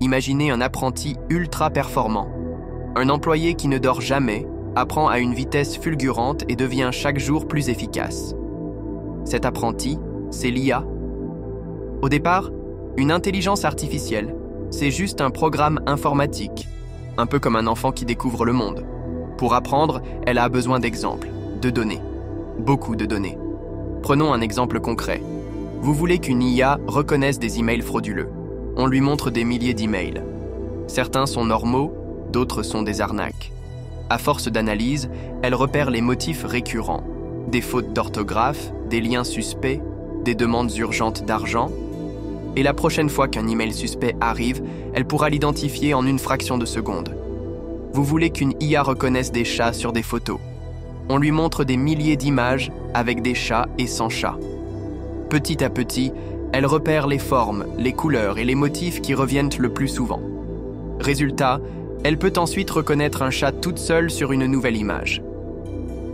Imaginez un apprenti ultra performant. Un employé qui ne dort jamais, apprend à une vitesse fulgurante et devient chaque jour plus efficace. Cet apprenti, c'est l'IA. Au départ, une intelligence artificielle, c'est juste un programme informatique, un peu comme un enfant qui découvre le monde. Pour apprendre, elle a besoin d'exemples, de données. Beaucoup de données. Prenons un exemple concret. Vous voulez qu'une IA reconnaisse des emails frauduleux. On lui montre des milliers d'emails. Certains sont normaux, d'autres sont des arnaques. À force d'analyse, elle repère les motifs récurrents. Des fautes d'orthographe, des liens suspects, des demandes urgentes d'argent. Et la prochaine fois qu'un email suspect arrive, elle pourra l'identifier en une fraction de seconde. Vous voulez qu'une IA reconnaisse des chats sur des photos. On lui montre des milliers d'images avec des chats et sans chats. Petit à petit, elle repère les formes, les couleurs et les motifs qui reviennent le plus souvent. Résultat, elle peut ensuite reconnaître un chat toute seule sur une nouvelle image.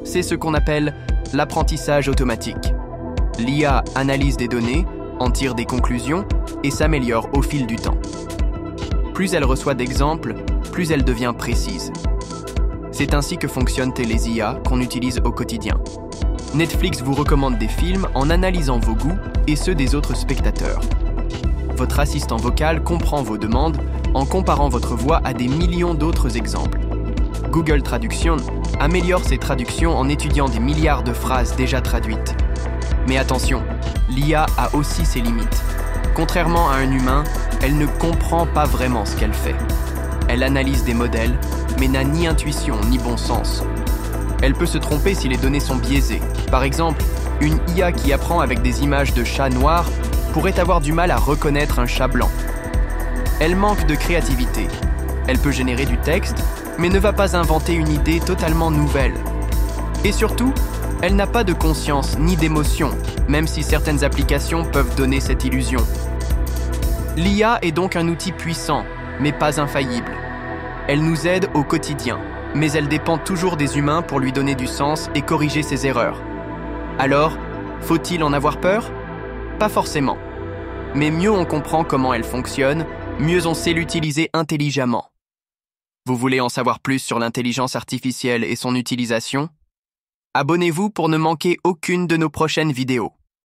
C'est ce qu'on appelle l'apprentissage automatique. L'IA analyse des données, en tire des conclusions et s'améliore au fil du temps. Plus elle reçoit d'exemples, plus elle devient précise. C'est ainsi que fonctionnent les IA qu'on utilise au quotidien. Netflix vous recommande des films en analysant vos goûts et ceux des autres spectateurs. Votre assistant vocal comprend vos demandes en comparant votre voix à des millions d'autres exemples. Google Traduction améliore ses traductions en étudiant des milliards de phrases déjà traduites. Mais attention, l'IA a aussi ses limites. Contrairement à un humain, elle ne comprend pas vraiment ce qu'elle fait. Elle analyse des modèles, mais n'a ni intuition ni bon sens. Elle peut se tromper si les données sont biaisées. Par exemple, une IA qui apprend avec des images de chats noirs pourrait avoir du mal à reconnaître un chat blanc. Elle manque de créativité. Elle peut générer du texte, mais ne va pas inventer une idée totalement nouvelle. Et surtout, elle n'a pas de conscience ni d'émotion, même si certaines applications peuvent donner cette illusion. L'IA est donc un outil puissant, mais pas infaillible. Elle nous aide au quotidien, mais elle dépend toujours des humains pour lui donner du sens et corriger ses erreurs. Alors, faut-il en avoir peur ? Pas forcément. Mais mieux on comprend comment elle fonctionne, mieux on sait l'utiliser intelligemment. Vous voulez en savoir plus sur l'intelligence artificielle et son utilisation ? Abonnez-vous pour ne manquer aucune de nos prochaines vidéos.